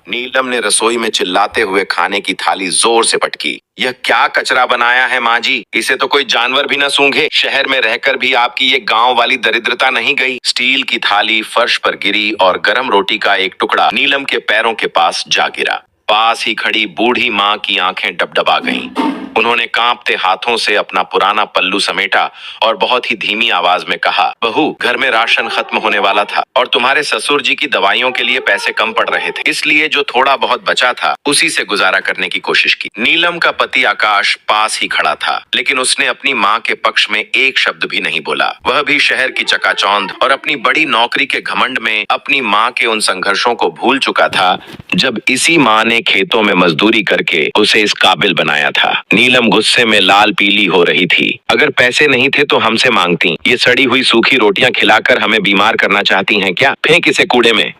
नीलम ने रसोई में चिल्लाते हुए खाने की थाली जोर से पटकी। यह क्या कचरा बनाया है माँ जी, इसे तो कोई जानवर भी न सूंघे। शहर में रहकर भी आपकी ये गांव वाली दरिद्रता नहीं गई। स्टील की थाली फर्श पर गिरी और गरम रोटी का एक टुकड़ा नीलम के पैरों के पास जा गिरा। पास ही खड़ी बूढ़ी माँ की आंखें डबडबा गईं। उन्होंने कांपते हाथों से अपना पुराना पल्लू समेटा और बहुत ही धीमी आवाज में कहा, बहू, घर में राशन खत्म होने वाला था और तुम्हारे ससुर जी की दवाइयों के लिए पैसे कम पड़ रहे थे, इसलिए जो थोड़ा बहुत बचा था उसी से गुजारा करने की कोशिश की। नीलम का पति आकाश पास ही खड़ा था, लेकिन उसने अपनी माँ के पक्ष में एक शब्द भी नहीं बोला। वह भी शहर की चकाचौंध और अपनी बड़ी नौकरी के घमंड में अपनी माँ के उन संघर्षों को भूल चुका था जब इसी माँ ने खेतों में मजदूरी करके उसे इस काबिल बनाया था। नीलम गुस्से में लाल पीली हो रही थी। अगर पैसे नहीं थे तो हमसे मांगती। ये सड़ी हुई सूखी रोटियां खिलाकर हमें बीमार करना चाहती हैं क्या? फेंक इसे कूड़े में।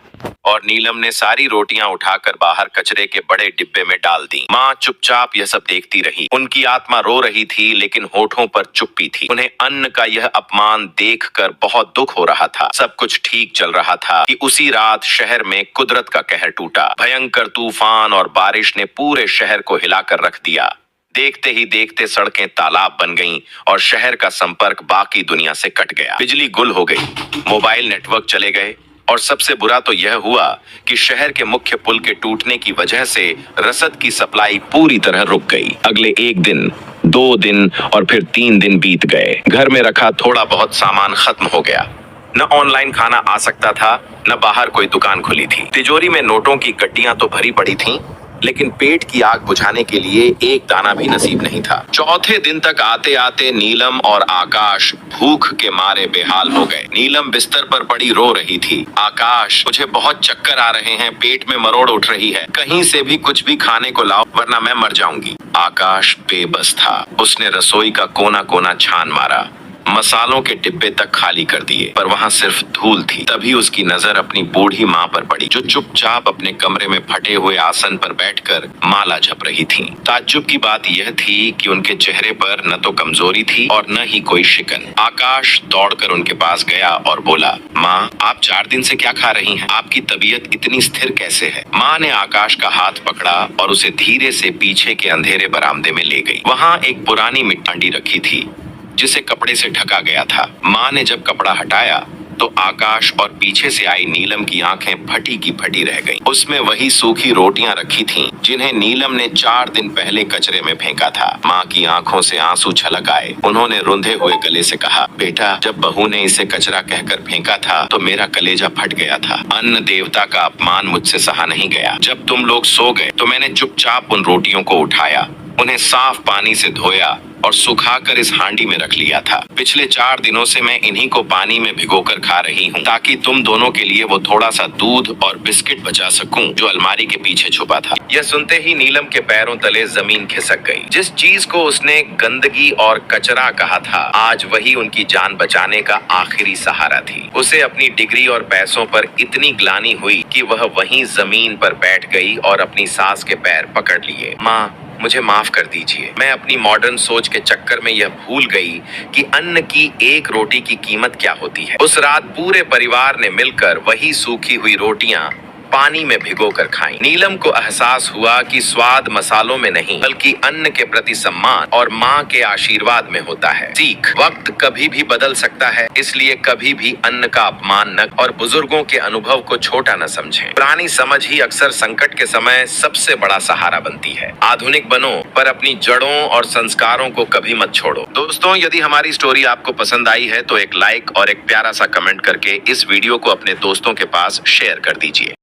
और नीलम ने सारी रोटियां उठाकर बाहर कचरे के बड़े डिब्बे में डाल दी। माँ चुपचाप यह सब देखती रही। उनकी आत्मा रो रही थी, लेकिन होठों पर चुप्पी थी। उन्हें अन्न का यह अपमान देखकर बहुत दुख हो रहा था। सब कुछ ठीक चल रहा था कि उसी रात शहर में कुदरत का कहर टूटा। भयंकर तूफान और बारिश ने पूरे शहर को हिलाकर रख दिया। देखते ही देखते सड़कें तालाब बन गईं और शहर का संपर्क बाकी दुनिया से कट गया। बिजली गुल हो गई, मोबाइल नेटवर्क चले गए और सबसे बुरा तो यह हुआ कि शहर के मुख्य पुल के टूटने की वजह से रसद की सप्लाई पूरी तरह रुक गई। अगले 1 दिन, 2 दिन और फिर 3 दिन बीत गए। घर में रखा थोड़ा बहुत सामान खत्म हो गया। न ऑनलाइन खाना आ सकता था, न बाहर कोई दुकान खुली थी। तिजोरी में नोटों की गड्डियां तो भरी पड़ी थीं, लेकिन पेट की आग बुझाने के लिए एक दाना भी नसीब नहीं था। चौथे दिन तक आते आते नीलम और आकाश भूख के मारे बेहाल हो गए। नीलम बिस्तर पर पड़ी रो रही थी। आकाश, मुझे बहुत चक्कर आ रहे हैं, पेट में मरोड़ उठ रही है, कहीं से भी कुछ भी खाने को लाओ वरना मैं मर जाऊंगी। आकाश बेबस था। उसने रसोई का कोना कोना छान मारा, मसालों के डिब्बे तक खाली कर दिए, पर वहां सिर्फ धूल थी। तभी उसकी नजर अपनी बूढ़ी माँ पर पड़ी, जो चुपचाप अपने कमरे में फटे हुए आसन पर बैठकर माला जप रही थीं। ताज्जुब की बात यह थी कि उनके चेहरे पर न तो कमजोरी थी और न ही कोई शिकन। आकाश दौड़कर उनके पास गया और बोला, माँ, आप 4 दिन से क्या खा रही हैं? आपकी तबीयत इतनी स्थिर कैसे है? माँ ने आकाश का हाथ पकड़ा और उसे धीरे से पीछे के अंधेरे बरामदे में ले गई। वहाँ एक पुरानी मिट्टी रखी थी जिसे कपड़े से ढका गया था। माँ ने जब कपड़ा हटाया तो आकाश और पीछे से आई नीलम की आंखें फटी की फटी रह गईं। उसमें वही सूखी रोटियां रखी थीं, जिन्हें नीलम ने 4 दिन पहले कचरे में फेंका था। माँ की आंखों से आंसू छलक आए। उन्होंने रुंधे हुए गले से कहा, बेटा, जब बहू ने इसे कचरा कहकर फेंका था तो मेरा कलेजा फट गया था। अन्न देवता का अपमान मुझसे सहा नहीं गया। जब तुम लोग सो गए तो मैंने चुपचाप उन रोटियों को उठाया, उन्हें साफ पानी से धोया और सुखाकर इस हांडी में रख लिया था। पिछले 4 दिनों से मैं इन्हीं को पानी में भिगोकर खा रही हूँ, ताकि तुम दोनों के लिए वो थोड़ा सा दूध और बिस्किट बचा सकूं जो अलमारी के पीछे छुपा था। यह सुनते ही नीलम के पैरों तले जमीन खिसक गई। जिस चीज को उसने गंदगी और कचरा कहा था, आज वही उनकी जान बचाने का आखिरी सहारा थी। उसे अपनी डिग्री और पैसों पर इतनी ग्लानि हुई कि वह वहीं जमीन पर बैठ गई और अपनी सास के पैर पकड़ लिए। माँ, मुझे माफ कर दीजिए। मैं अपनी मॉडर्न सोच के चक्कर में यह भूल गई कि अन्न की एक रोटी की कीमत क्या होती है। उस रात पूरे परिवार ने मिलकर वही सूखी हुई रोटियां पानी में भिगोकर खाई। नीलम को एहसास हुआ कि स्वाद मसालों में नहीं, बल्कि अन्न के प्रति सम्मान और माँ के आशीर्वाद में होता है। सीख, वक्त कभी भी बदल सकता है, इसलिए कभी भी अन्न का अपमान न और बुजुर्गों के अनुभव को छोटा न समझें। पुरानी समझ ही अक्सर संकट के समय सबसे बड़ा सहारा बनती है। आधुनिक बनो, पर अपनी जड़ों और संस्कारों को कभी मत छोड़ो। दोस्तों, यदि हमारी स्टोरी आपको पसंद आई है तो एक लाइक और एक प्यारा सा कमेंट करके इस वीडियो को अपने दोस्तों के पास शेयर कर दीजिए।